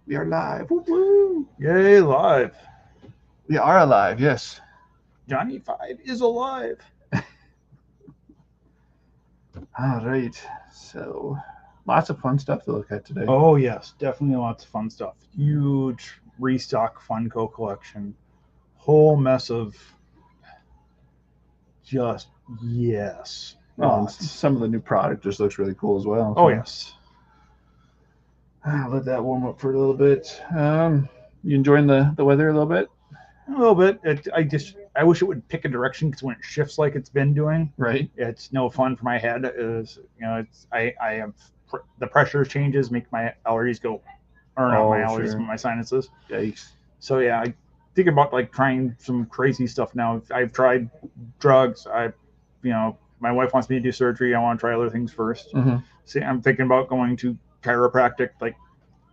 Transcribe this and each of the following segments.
We are live. Woo woo. Yay, live. We are alive, yes. Johnny 5 is alive. All right. So, lots of fun stuff to look at today. Oh, yes, definitely lots of fun stuff. Huge Restock Funko collection. Whole mess of just, yes. Well, and Lots. some of the new product just looks really cool as well. Oh, So. yes. I'll let that warm up for a little bit. You enjoying the weather a little bit? A little bit. I wish it would pick a direction because when it shifts like it's been doing, Right. it's no fun for my head. I have the pressure changes make my allergies go, or not my Oh, allergies, sure. but my sinuses. Yikes. So yeah, I think about like trying some crazy stuff now. I've tried drugs. My wife wants me to do surgery. I want to try other things first. Mm-hmm. See, I'm thinking about going to chiropractic. Like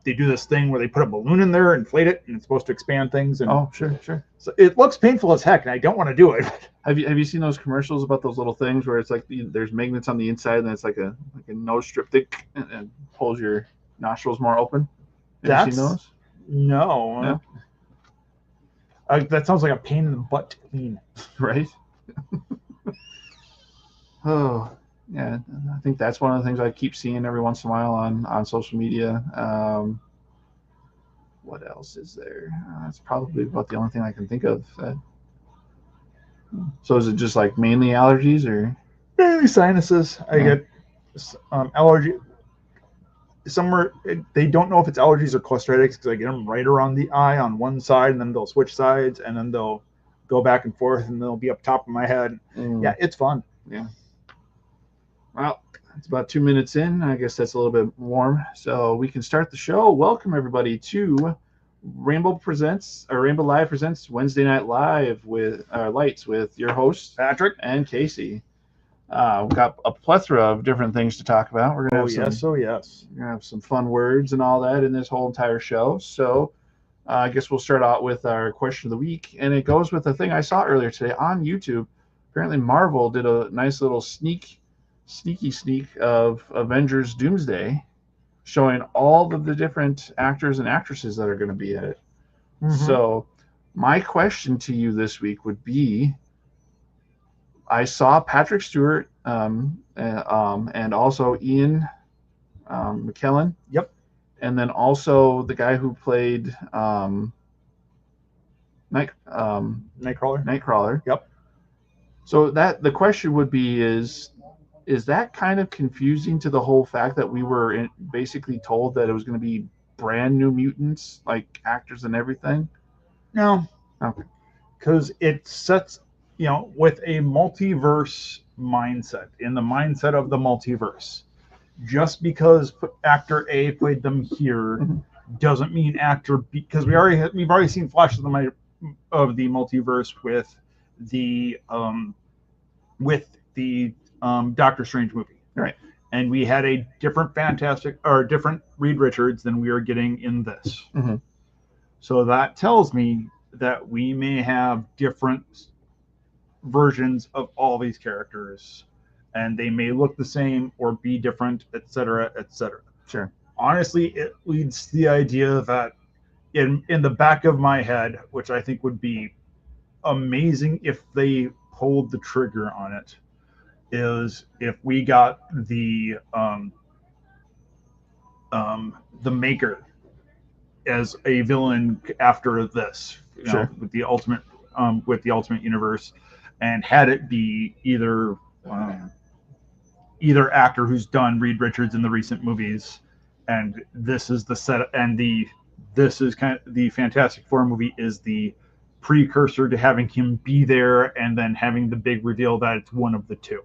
they do this thing where they put a balloon in there, inflate it, and it's supposed to expand things. And Oh, sure, sure. so it looks painful as heck, and I don't want to do it. Have you seen those commercials about those little things where it's like there's magnets on the inside and it's like a nose strip that and pulls your nostrils more open? Have you seen That's those? no. No. That sounds like a pain in the butt to clean. Right. Oh, yeah. I think that's one of the things I keep seeing every once in a while on social media. What else is there? That's probably about the only thing I can think of. So is it just like mainly allergies or? Mainly sinuses. I Yeah. get allergy. Somewhere they don't know if it's allergies or cholestatic because I get them right around the eye on one side, and then they'll switch sides, and then they'll go back and forth, and they'll be up top of my head. Yeah, it's fun. Yeah. Well, it's about 2 minutes in. I guess that's a little bit warm, so we can start the show. Welcome everybody to Rainbow Live presents Wednesday Night Live with Lights with your hosts Patrick. and Casey. We've got a plethora of different things to talk about. We're gonna Oh have some yes, oh yes. we're gonna have some fun words and all that in this whole entire show. So I guess we'll start out with our question of the week, and it goes with a thing I saw earlier today on YouTube. Apparently, Marvel did a nice little sneaky sneak of Avengers Doomsday, showing all of the different actors and actresses that are going to be in it. Mm-hmm. So, my question to you this week would be: I saw Patrick Stewart and also Ian McKellen. Yep. And then also the guy who played Nightcrawler. Nightcrawler. Yep. So that the question would be is that kind of confusing to the whole fact that we were basically told that it was going to be brand new mutants, like actors and everything? No. Okay. Because it sets, with a multiverse mindset, in the mindset of the multiverse, just because actor A played them here Mhm. doesn't mean actor B, because we've already seen flashes of the multiverse the um, with the Doctor Strange movie. Right. And we had a different different Reed Richards than we are getting in this. Mm-hmm. So that tells me that we may have different versions of all these characters, and they may look the same or be different, etc., etc. Sure. Honestly, it leads to the idea that in the back of my head, which I think would be amazing if they pulled the trigger on it, is if we got the Maker as a villain after this, Sure. with the Ultimate Universe, and had it be um, either actor who's done Reed Richards in the recent movies, and this is the set, and this is kind of the Fantastic Four movie is the precursor to having him be there, and then having the big reveal that it's one of the two,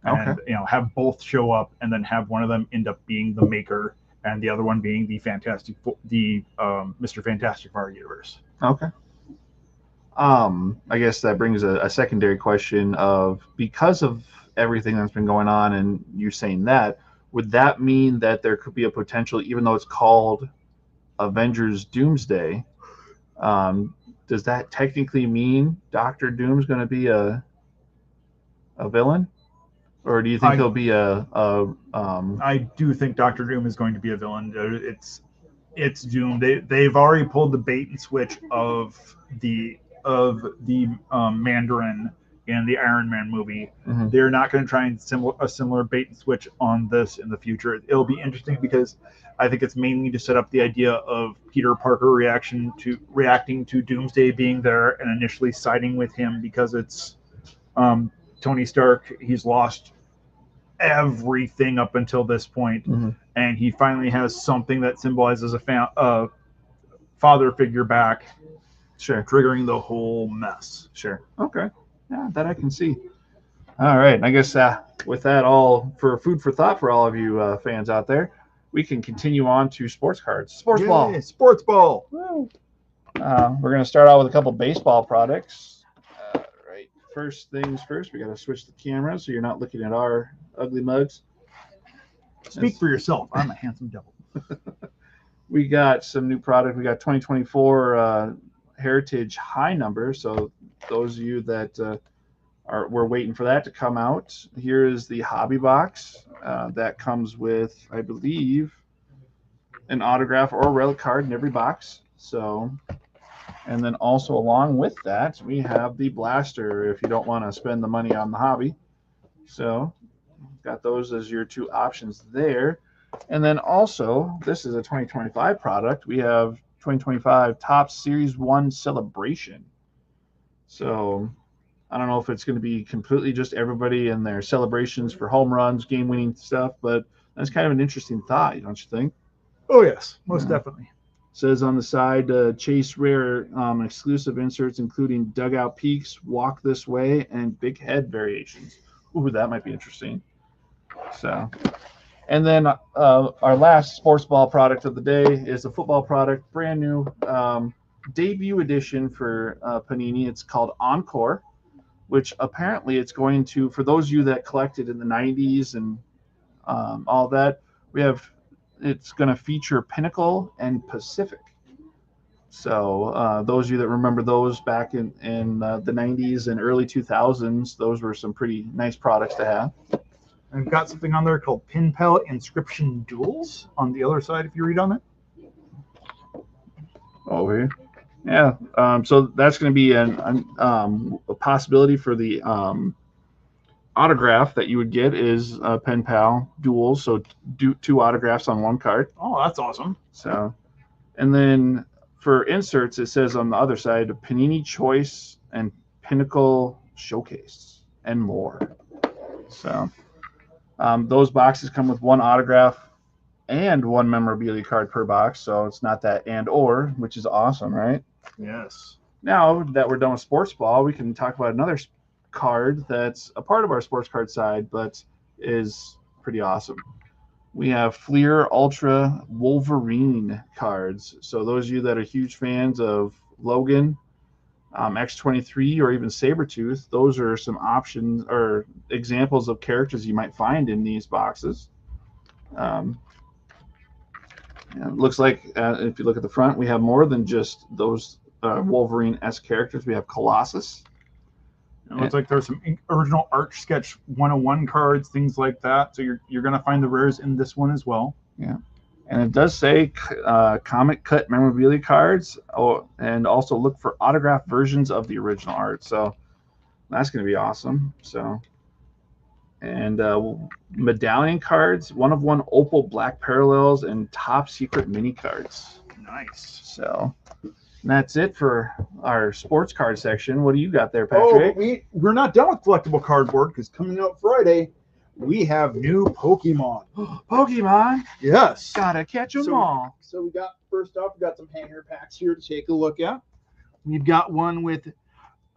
and Okay. have both show up, and then have one of them end up being the Maker, and the other one being the Mr. Fantastic of our universe. Okay. I guess that brings a secondary question of because of everything that's been going on, and you saying that, would that mean that there could be a potential, even though it's called Avengers Doomsday, does that technically mean Doctor Doom's going to be a villain, or do you think I he'll be a I do think Doctor Doom is going to be a villain. It's it's doomed. They've already pulled the bait and switch of the Mandarin in the Iron Man movie. Mhm. They're not going to try and a similar bait and switch on this in the future. It'll be interesting because I think it's mainly to set up the idea of Peter Parker reacting to Doomsday being there and initially siding with him because it's Tony Stark. He's lost everything up until this point, and he finally has something that symbolizes a father figure back, Sure. triggering the whole mess. Sure. Okay. Yeah, that I can see. All right. I guess with that, all for food for thought for all of you fans out there, we can continue on to sports cards. Sports ball. Sports ball. Woo. We're going to start out with a couple baseball products. Right. First things first, we got to switch the camera so you're not looking at our ugly mugs. Speak for yourself. I'm a handsome devil. We got some new product. We got 2024 Heritage High number. So those of you that we're waiting for that to come out. Here is the hobby box that comes with, I believe, an autograph or a relic card in every box. So, and then also along with that, we have the blaster if you don't want to spend the money on the hobby. So, got those as your two options there. And then also, this is a 2025 product. We have 2025 Topps Series 1 Celebration. So, I don't know if it's going to be completely just everybody and their celebrations for home runs, game-winning stuff, but that's kind of an interesting thought, don't you think? Oh, yes, most definitely. It says on the side, chase rare exclusive inserts, including dugout peaks, walk this way, and big head variations. Ooh, that might be interesting. So, and then our last sports ball product of the day is a football product, brand new debut edition for Panini. It's called Encore, which apparently it's going to, for those of you that collected in the 90s and all that, it's going to feature Pinnacle and Pacific. So those of you that remember those back in the 90s and early 2000s, those were some pretty nice products to have. I've got something on there called Pin Pal Inscription Duels on the other side, if you read on it. Over here. Yeah. So that's going to be a possibility for the autograph that you would get is Pen Pal Duels. So two autographs on one card. Oh, that's awesome. So, and then for inserts, it says on the other side, Panini Choice and Pinnacle Showcase and more. So those boxes come with one autograph and one memorabilia card per box. So it's not that and or, which is awesome, right? Yes. Now that we're done with sports ball, we can talk about another card that's a part of our sports card side, but is pretty awesome. We have Fleer Ultra Wolverine cards. So those of you that are huge fans of Logan, X-23, or even Sabretooth, those are some options or examples of characters you might find in these boxes. It looks like if you look at the front, we have more than just those Wolverine-esque characters. We have Colossus. It looks like there's some original Arch Sketch 101 cards, things like that. So you're going to find the rares in this one as well. Yeah. And it does say comic cut memorabilia cards, and also look for autographed versions of the original art. So that's going to be awesome. So, and medallion cards, 1/1 Opal Black Parallels, and top secret mini cards. Nice. So that's it for our sports card section. What do you got there, Patrick? Oh, we're not done with collectible cardboard because coming out Friday, we have new Pokemon. Pokemon? Yes. Gotta catch them all. So we got, first off, we got some hanger packs here to take a look at. We've got one with,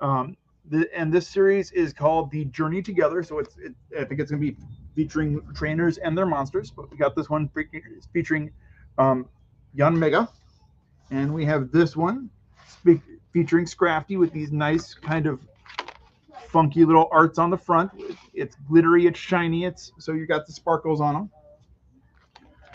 and this series is called The Journey Together. So I think it's going to be featuring trainers and their monsters. But we got this one featuring Yanmega. And we have this one featuring Scrafty with these nice kind of funky little arts on the front. It's glittery, it's shiny, so you got the sparkles on them.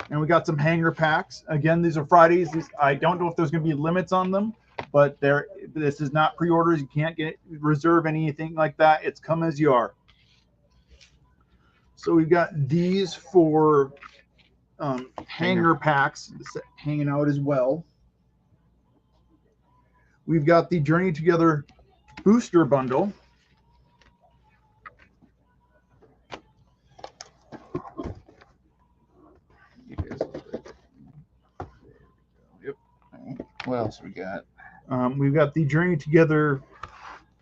And we got some hanger packs. Again, these are Fridays. I don't know if there's going to be limits on them, but this is not pre-orders. You can't reserve anything like that. It's come as you are. So we've got these for hanger packs hanging out as well. We've got the Journey Together booster bundle. Yep. What else we got? We've got the Journey Together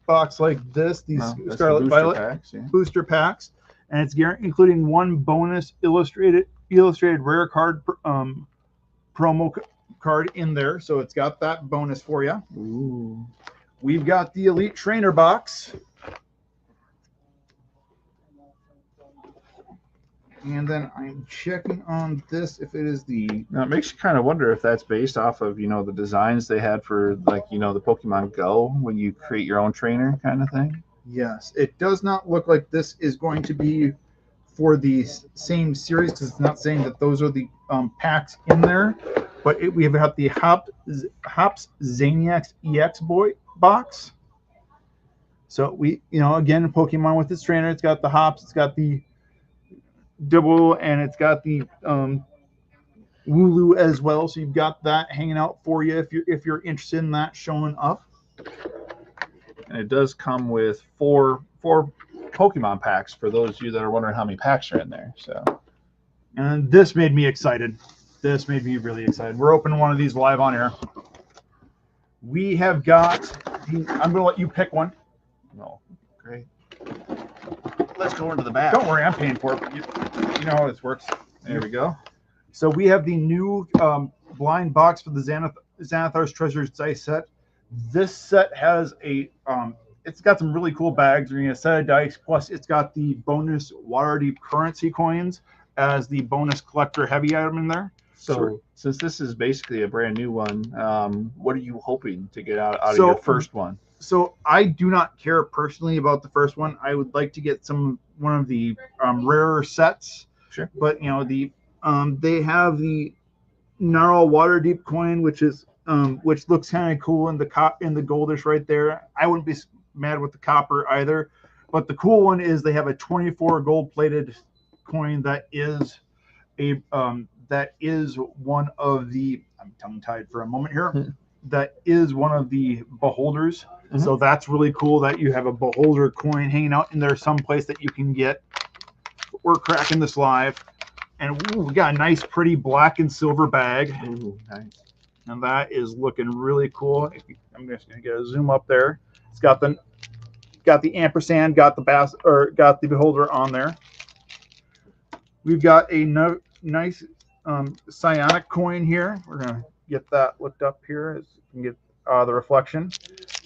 box like this, these Scarlet Violet packs, booster packs, and it's including one bonus illustrated rare card promo card in there, so it's got that bonus for you. Ooh. We've got the Elite Trainer box, and then I'm checking on this if it is the. Now it makes you kind of wonder if that's based off of the designs they had for the Pokemon Go when you create your own trainer kind of thing. Yes, it does not look like this is going to be for the same series because it's not saying that those are the packs in there. But we have got the Hops Zaniacs EX box. So we, again, Pokemon with its trainer. It's got the Hops, it's got the Dibble, and it's got the Wooloo as well. So you've got that hanging out for you if you're interested in that showing up. And it does come with four Pokemon packs for those of you that are wondering how many packs are in there. So, and this made me excited. This made me really excited. We're opening one of these live on air. We have got. I'm going to let you pick one. No, great. Let's go into the back. Don't worry, I'm paying for it. You know how this works. There we go. So we have the new blind box for the Xanathar's Treasures dice set. This set has a. It's got some really cool bags. You're going to get a set of dice. Plus, it's got the bonus Waterdeep currency coins as the bonus collector heavy item in there. So since this is basically a brand new one, what are you hoping to get out of your first one? So I do not care personally about the first one. I would like to get one of the rarer sets. Sure. But they have the Gnarl Waterdeep coin, which looks kind of cool in the goldish right there. I wouldn't be mad with the copper either. But the cool one is they have a 24 gold plated coin that is one of the. I'm tongue tied for a moment here. That is one of the beholders. Mm-hmm. So that's really cool that you have a beholder coin hanging out in there someplace that you can get. We're cracking this live. And we got a nice, pretty black and silver bag. Ooh, nice. And that is looking really cool. I'm just going to get a zoom up there. It's got the ampersand, got the beholder on there. We've got a nice psionic coin here. We're going to get that looked up here as you can get the reflection.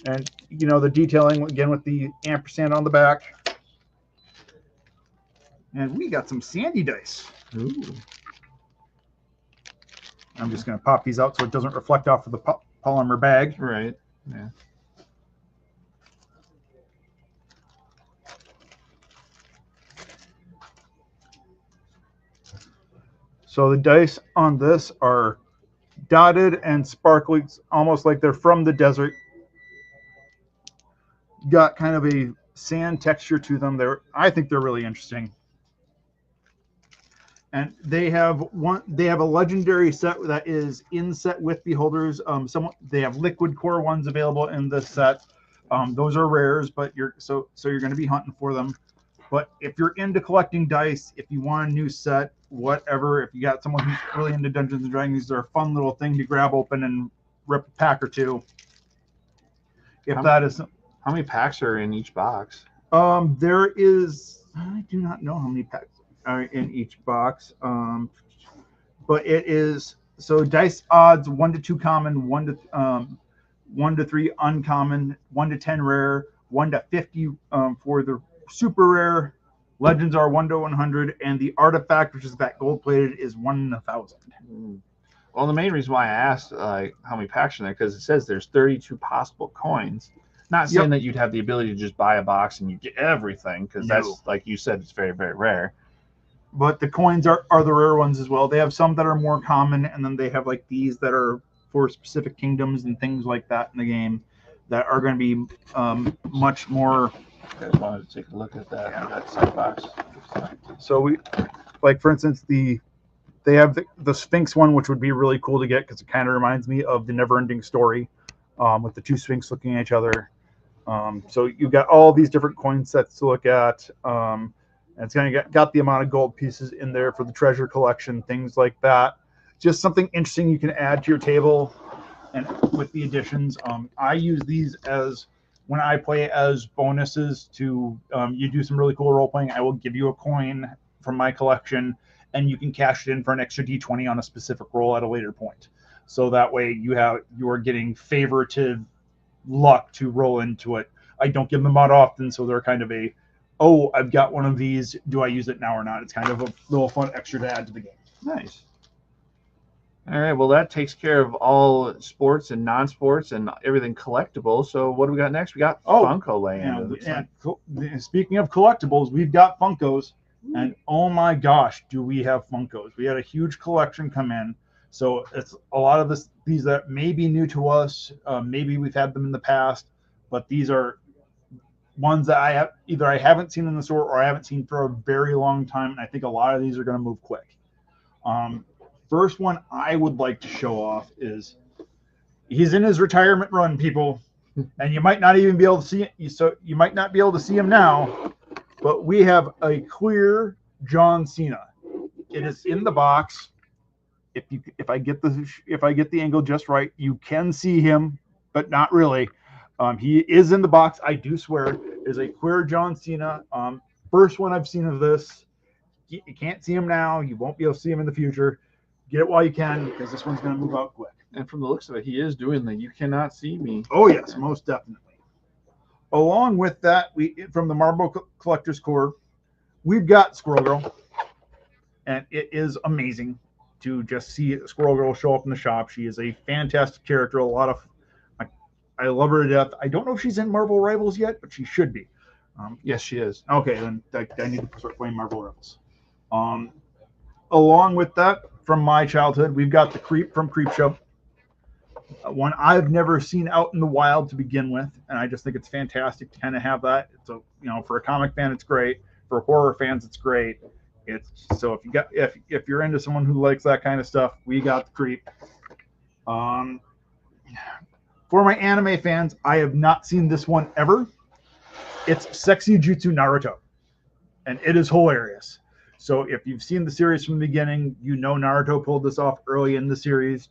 And, the detailing, again, with the ampersand on the back. And we got some sandy dice. Ooh. I'm just going to pop these out so it doesn't reflect off of the polymer bag. Right. Yeah. So the dice on this are dotted and sparkly, almost like they're from the desert. Got kind of a sand texture to them. I think they're really interesting. And they have a legendary set that is in set with beholders. They have liquid core ones available in this set. Those are rares, but you're going to be hunting for them. But if you're into collecting dice, if you want a new set, whatever, if you got someone who's really into Dungeons and Dragons, these are a fun little thing to grab open and rip a pack or two. How many packs are in each box? I do not know how many packs are in each box. But it is dice odds 1 to 2 common, 1 to 3 uncommon, 1 to 10 rare, 1 to 50 for the super rare. Legends are 1 to 100, and the artifact, which is that gold plated, is 1 in 1,000. Well, the main reason why I asked how many packs are in there, because it says there's 32 possible coins. Not saying that you'd have the ability to just buy a box and you get everything, because that's, like you said, it's very, very rare. But the coins are the rare ones as well. They have some that are more common, and then they have like these that are for specific kingdoms and things like that in the game that are going to be much more. I just wanted to take a look at that. Yeah. That box. So for instance, the They have the Sphinx one, which would be really cool to get because it kind of reminds me of the Never-Ending Story, with the two Sphinx looking at each other. So you've got all these different coin sets to look at. And it's kind of got the amount of gold pieces in there for the treasure collection, things like that. Just something interesting you can add to your table. And with the additions, I use these as when I play as bonuses to you do some really cool role playing. I will give you a coin from my collection, and you can cash it in for an extra D20 on a specific roll at a later point. So that way you are getting favoritive luck to roll into it. I don't give them out often, so they're kind of oh, I've got one of these. Do I use it now or not? It's kind of a little fun extra to add to the game. Nice. All right, well, that takes care of all sports and non-sports and everything collectible. So what do we got next? We got Funko Land. And speaking of collectibles, we've got Funkos, and oh my gosh, do we have Funkos. We had a huge collection come in. So it's a lot of these that may be new to us. Maybe we've had them in the past, but these are ones that I haven't seen in the store or I haven't seen for a very long time. And I think a lot of these are going to move quick. First one I would like to show off is he's in his retirement run, people, and you might not even be able to see it. So you might not be able to see him now, but we have a clear John Cena. It is in the box. If I get the angle just right, you can see him, but not really. He is in the box. I do swear, is a clear John Cena. First one I've seen of this. You can't see him now. You won't be able to see him in the future. Get it while you can, because this one's going to move out quick. And from the looks of it, he is doing the "you cannot see me." Oh yes, most definitely. Along with that, from the Marvel Collector's Corps, we've got Squirrel Girl, and it is amazing to just see Squirrel Girl show up in the shop. She is a fantastic character. I love her to death. I don't know if she's in Marvel Rivals yet, but she should be. Yes, she is. Okay, then I need to start playing Marvel Rivals. Along with that, from my childhood, we've got the Creep from Creepshow. One I've never seen out in the wild to begin with, and I just think it's fantastic to kind of have that. So for a comic fan, it's great. For horror fans, it's great. So if you're into someone who likes that kind of stuff, we got the Creep. For my anime fans, I have not seen this one ever. It's Sexy Jutsu Naruto, and it is hilarious. So if you've seen the series from the beginning, Naruto pulled this off early in the series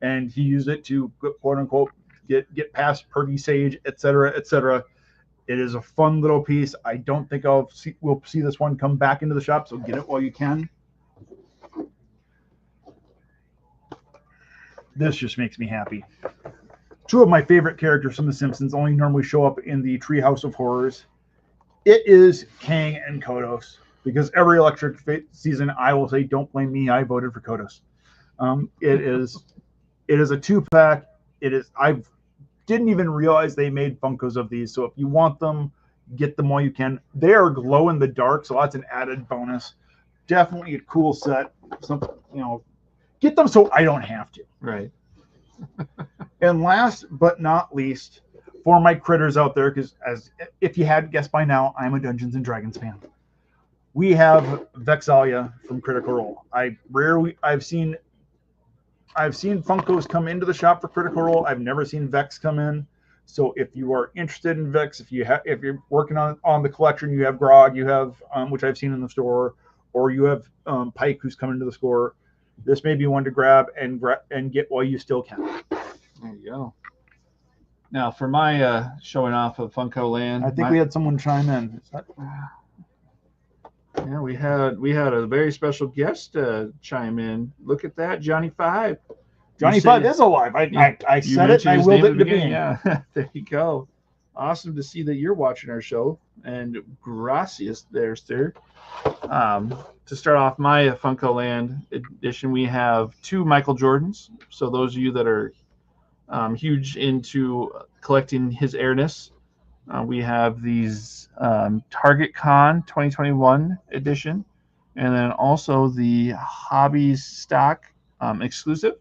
and he used it to quote unquote get past Purdy Sage, etc., etc. It is a fun little piece. I don't think we'll see this one come back into the shop, so get it while you can. This just makes me happy. Two of my favorite characters from The Simpsons only normally show up in the Treehouse of Horrors. It is Kang and Kodos, because every Electric season I will say, don't blame me, I voted for Kodos. It is a 2-pack. I didn't even realize they made Funkos of these, so if you want them, get them while you can. They are glow in the dark, so that's an added bonus. Definitely a cool set. Get them so I don't have to. Right. And last but not least, for my critters out there, because if you hadn't guessed by now, I'm a Dungeons and Dragons fan. We have Vexalia from Critical Role. I've seen Funkos come into the shop for Critical Role. I've never seen Vex come in. So if you are interested in Vex, if you're working on the collection, you have Grog, you have which I've seen in the store, or you have Pike who's coming to the store. This may be one to grab and get while you still can. There you go. Now for my showing off of Funko Land, I think we had someone chime in. Yeah, we had a very special guest chime in. Look at that, Johnny Five. Johnny Five is alive. I said it. I willed it into being. Yeah, there you go. Awesome to see that you're watching our show, and gracias there, sir. To start off my Funko Land edition, we have 2 Michael Jordans. So those of you that are huge into collecting his airness, we have these Target Con 2021 edition, and then also the Hobbies Stock exclusive.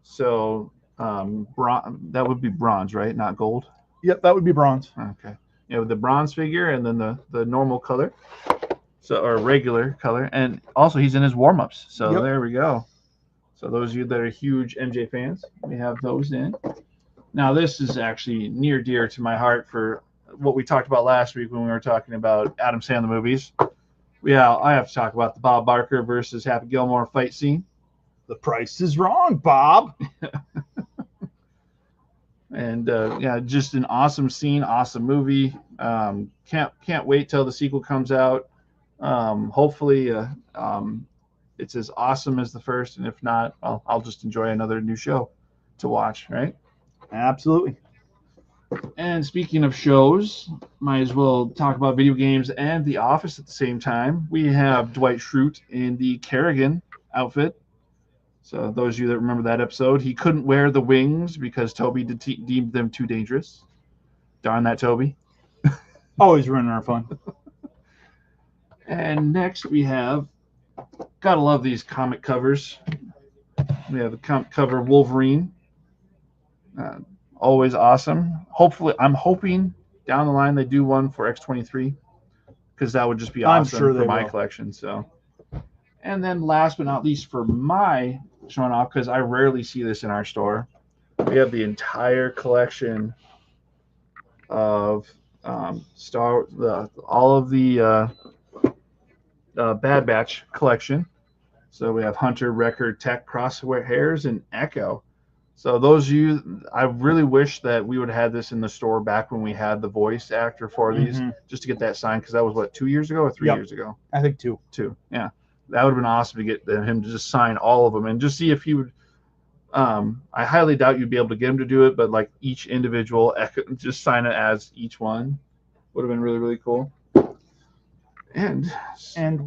So that would be bronze, right? Not gold? Yep, that would be bronze. Okay. The bronze figure and then the normal color. So, or regular color, and also he's in his warm-ups. So Yep. there we go. So those of you that are huge MJ fans, we have those in. Now this is actually near dear to my heart for what we talked about last week when we were talking about Adam Sandler movies. Yeah, I have to talk about the Bob Barker versus Happy Gilmore fight scene. The price is wrong, Bob. And yeah, just an awesome scene, awesome movie. Can't wait till the sequel comes out. Hopefully, it's as awesome as the first, and if not, I'll just enjoy another new show to watch. Right? Absolutely. And speaking of shows, might as well talk about video games and The Office at the same time. We have Dwight Schrute in the Kerrigan outfit. So those of you that remember that episode, he couldn't wear the wings because Toby deemed them too dangerous. Darn that, Toby. Always ruining our fun. And next we have, gotta love these comic covers. We have the comic cover of Wolverine. Always awesome. Hopefully, I'm hoping down the line they do one for X-23 because that would just be awesome sure for my collection. So, and then last but not least for my showing off, because I rarely see this in our store, we have the entire collection of all of the Bad Batch collection. So we have Hunter, Wrecker, Tech, Crosshairs, and Echo. So those of you, I really wish that we would have had this in the store back when we had the voice actor for these, just to get that signed, because that was what, 2 years ago or 3 years ago? I think 2. 2, yeah. That would have been awesome to get him to just sign all of them and just see if he would. I highly doubt you'd be able to get him to do it, but like each individual, just sign it as each one would have been really, really cool. And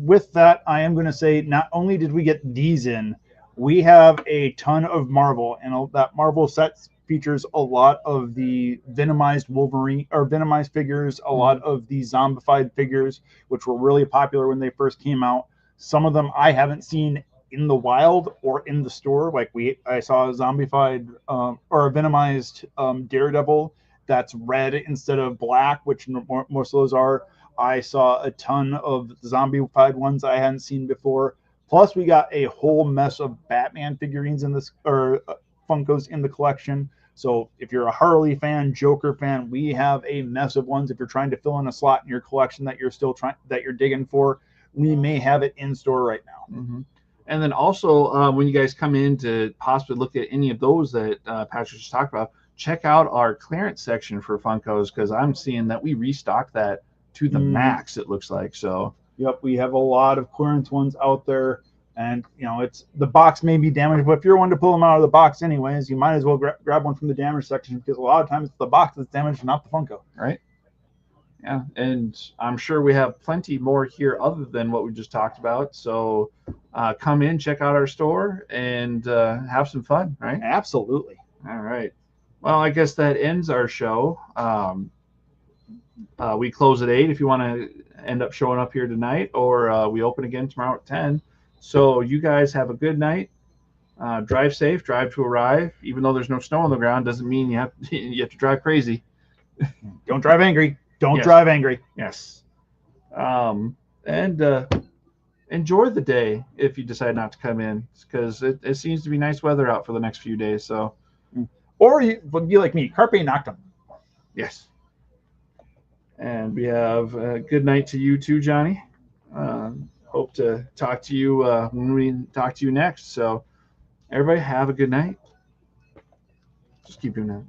with that, I am going to say not only did we get these in, we have a ton of Marvel, and that Marvel set features a lot of the Venomized Wolverine or Venomized figures, a lot of the zombified figures, which were really popular when they first came out. Some of them I haven't seen in the wild or in the store. Like I saw a zombified or a Venomized Daredevil that's red instead of black, which most of those are. I saw a ton of zombified ones I hadn't seen before. Plus, we got a whole mess of Batman figurines in this, or Funkos in the collection. So if you're a Harley fan, Joker fan, we have a mess of ones. If you're trying to fill in a slot in your collection that you're digging for, we may have it in store right now. Mm-hmm. And then also, when you guys come in to possibly look at any of those that Patrick just talked about, check out our clearance section for Funkos, because I'm seeing that we restocked that to the max, it looks like. So yep, we have a lot of clearance ones out there, and it's the box may be damaged, but if you're one to pull them out of the box anyways, you might as well grab one from the damage section, because a lot of times it's the box that's damaged, not the Funko. Right. Yeah, and I'm sure we have plenty more here other than what we just talked about. So come in, check out our store, and have some fun, right? Absolutely. All right. Well, I guess that ends our show. We close at 8 if you want to end up showing up here tonight, or we open again tomorrow at 10. So you guys have a good night. Drive safe, drive to arrive. Even though there's no snow on the ground, doesn't mean you have to drive crazy. Don't drive angry. Don't drive angry. Yes. And enjoy the day if you decide not to come in, because it seems to be nice weather out for the next few days. So, or you would be like me, carpe noctem. Yes. And we have a good night to you too, Johnny. Hope to talk to you when we talk to you next. So, everybody have a good night. Just keep doing that.